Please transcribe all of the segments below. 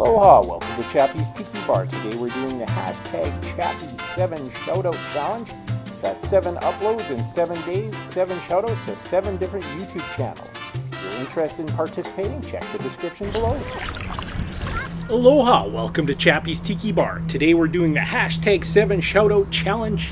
Aloha, welcome to Chappy's Tiki Bar. Today we're doing the hashtag Chappy 7 Shoutout Challenge. That's 7 uploads in 7 days, 7 shoutouts to 7 different YouTube channels. If you're interested in participating, check the description below. Aloha, welcome to Chappy's Tiki Bar. Today we're doing the hashtag 7 Shoutout Challenge.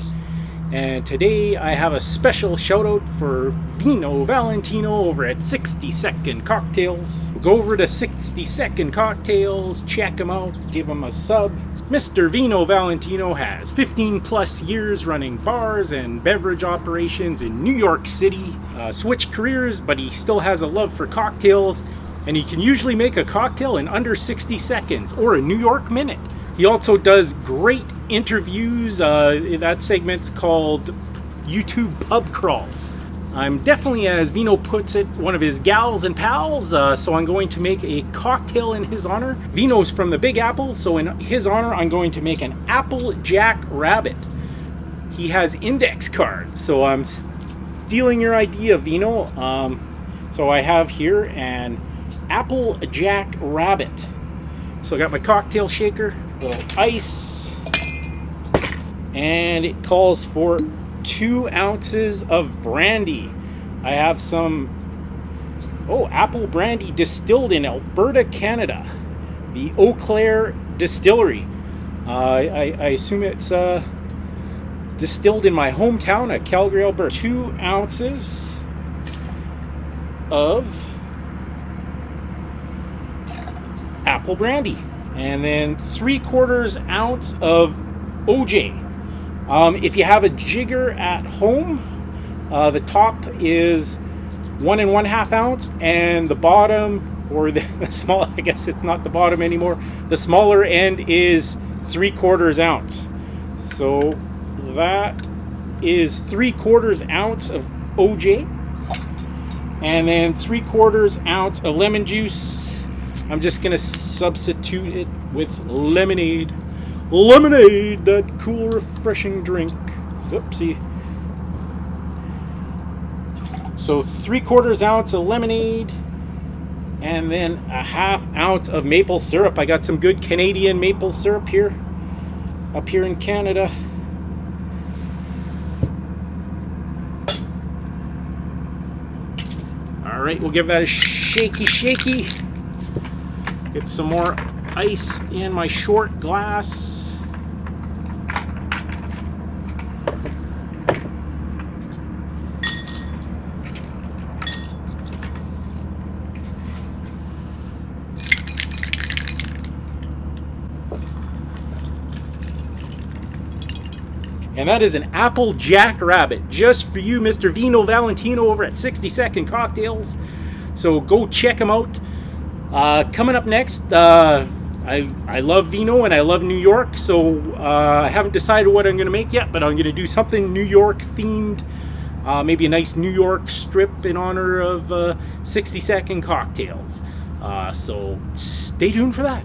And today I have a special shout out for Vino Valentino over at 60 Second Cocktails. Go over to 60 Second Cocktails, check him out, give him a sub. Mr. Vino Valentino has 15 plus years running bars and beverage operations in New York City. Switched careers, but he still has a love for cocktails, and he can usually make a cocktail in under 60 seconds or a New York minute. He also does great interviews. That segment's called YouTube Pub Crawls. I'm definitely, as Vino puts it, one of his gals and pals, so I'm going to make a cocktail in his honor. Vino's from the Big Apple, so in his honor I'm going to make an Apple Jack Rabbit. He has index cards, so I'm stealing your idea, Vino. So I have here an Apple Jack Rabbit. So I got my cocktail shaker, little ice, and it calls for 2 ounces of brandy. I have some apple brandy distilled in Alberta, Canada, the Eau Claire Distillery. I assume it's distilled in my hometown of Calgary, Alberta. 2 ounces of apple brandy, and then 3/4 ounce of OJ. If you have a jigger at home, the top is 1 1/2 ounce, and the bottom, or the small, I guess it's not the bottom anymore, the smaller end is 3/4 ounce. So that is 3/4 ounce of OJ, and then 3/4 ounce of lemon juice. I'm just going to substitute it with lemonade. Lemonade, that cool, refreshing drink. Oopsie. So 3/4 ounce of lemonade, and then 1/2 ounce of maple syrup. I got some good Canadian maple syrup here, up here in Canada. All right, we'll give that a shaky. Get some more ice in my short glass. And that is an Apple Jack Rabbit, just for you, Mr. Vino Valentino over at 60 Second Cocktails. So go check him out. Coming up next, I love Vino and I love New York, so I haven't decided what I'm going to make yet, but I'm going to do something New York themed, maybe a nice New York strip in honor of 60 Second Cocktails. So stay tuned for that.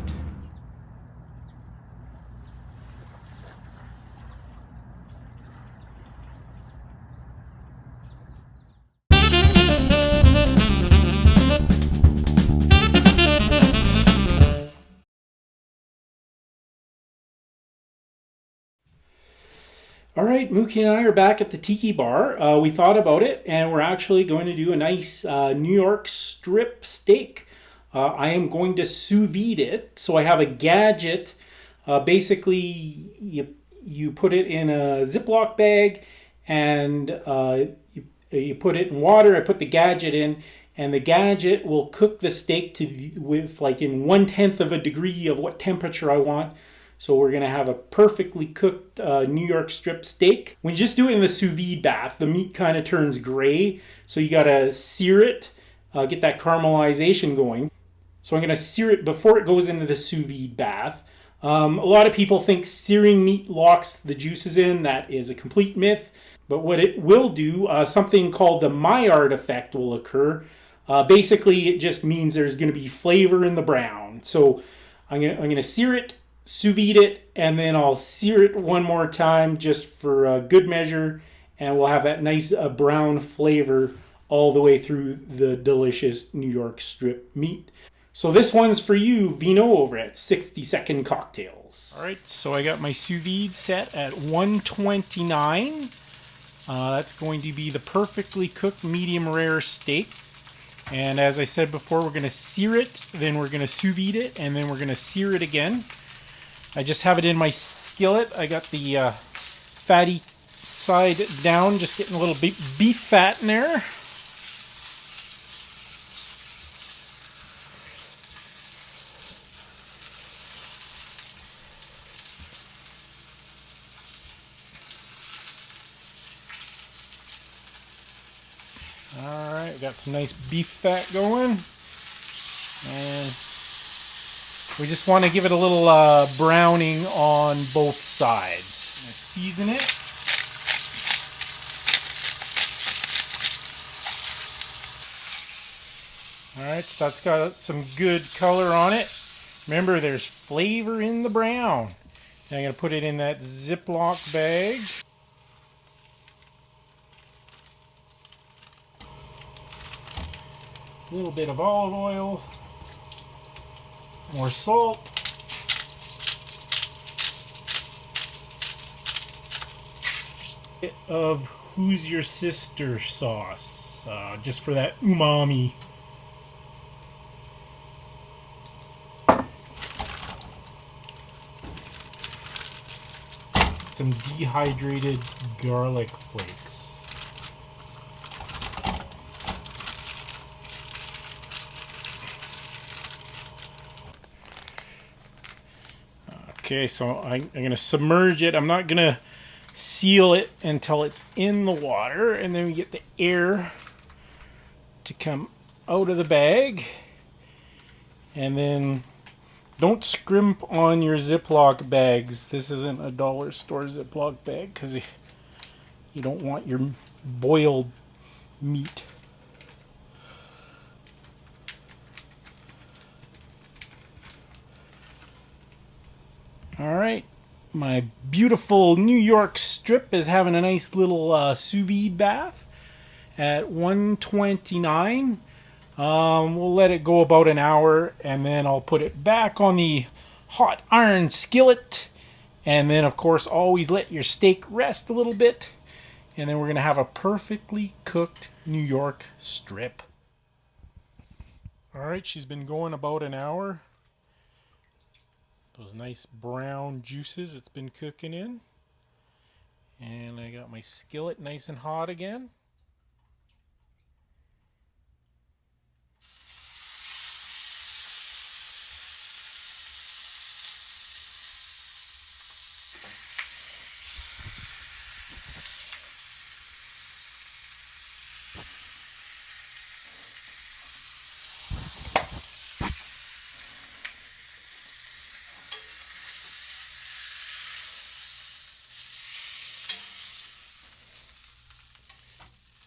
All right, Mookie and I are back at the Tiki Bar. We thought about it, and we're actually going to do a nice New York strip steak. I am going to sous vide it. So I have a gadget. Basically, you put it in a Ziploc bag, and you put it in water. I put the gadget in, and the gadget will cook the steak with like in 1/10 of a degree of what temperature I want. So we're going to have a perfectly cooked New York strip steak. When you just do it in the sous vide bath, the meat kind of turns gray. So you got to sear it, get that caramelization going. So I'm going to sear it before it goes into the sous vide bath. A lot of people think searing meat locks the juices in. That is a complete myth. But what it will do, something called the Maillard effect will occur. Basically, it just means there's going to be flavor in the brown. So I'm going to sear it, sous vide it, and then I'll sear it one more time just for good measure, and we'll have that nice brown flavor all the way through the delicious New York strip meat. So this one's for you, Vino, over at 60 Second Cocktails. All right, so I got my sous vide set at 129. That's going to be the perfectly cooked medium rare steak. And as I said before, we're going to sear it, then we're going to sous vide it, and then we're going to sear it again. I just have it in my skillet. I got the fatty side down, just getting a little beef fat in there. Alright, we got some nice beef fat going. And we just want to give it a little browning on both sides. I'm going to season it. Alright, so that's got some good color on it. Remember, there's flavor in the brown. Now I'm going to put it in that Ziploc bag. A little bit of olive oil, more salt, a bit of Who's Your Sister sauce, just for that umami. Some dehydrated garlic flakes. Okay, so I'm going to submerge it. I'm not going to seal it until it's in the water, and then we get the air to come out of the bag. And then don't scrimp on your Ziploc bags. This isn't a dollar store Ziploc bag because you don't want your boiled meat. Alright, my beautiful New York strip is having a nice little sous vide bath at 129. We'll let it go about an hour, and then I'll put it back on the hot iron skillet. And then, of course, always let your steak rest a little bit. And then we're going to have a perfectly cooked New York strip. Alright, she's been going about an hour. Those nice brown juices it's been cooking in. And I got my skillet nice and hot again.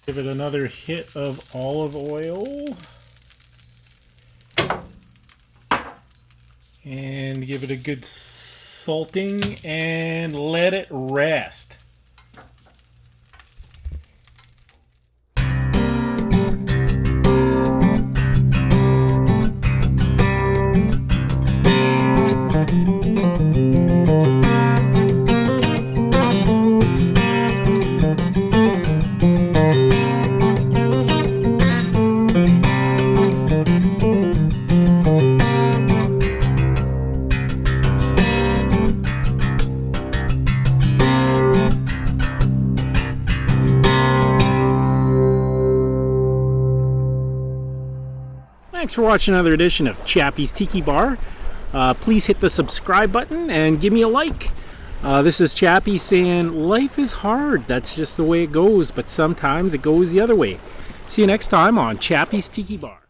Give it another hit of olive oil. And give it a good salting and let it rest. Thanks for watching another edition of Chappy's Tiki Bar. Please hit the subscribe button and give me a like. This is Chappy saying life is hard. That's just the way it goes, but sometimes it goes the other way. See you next time on Chappy's Tiki Bar.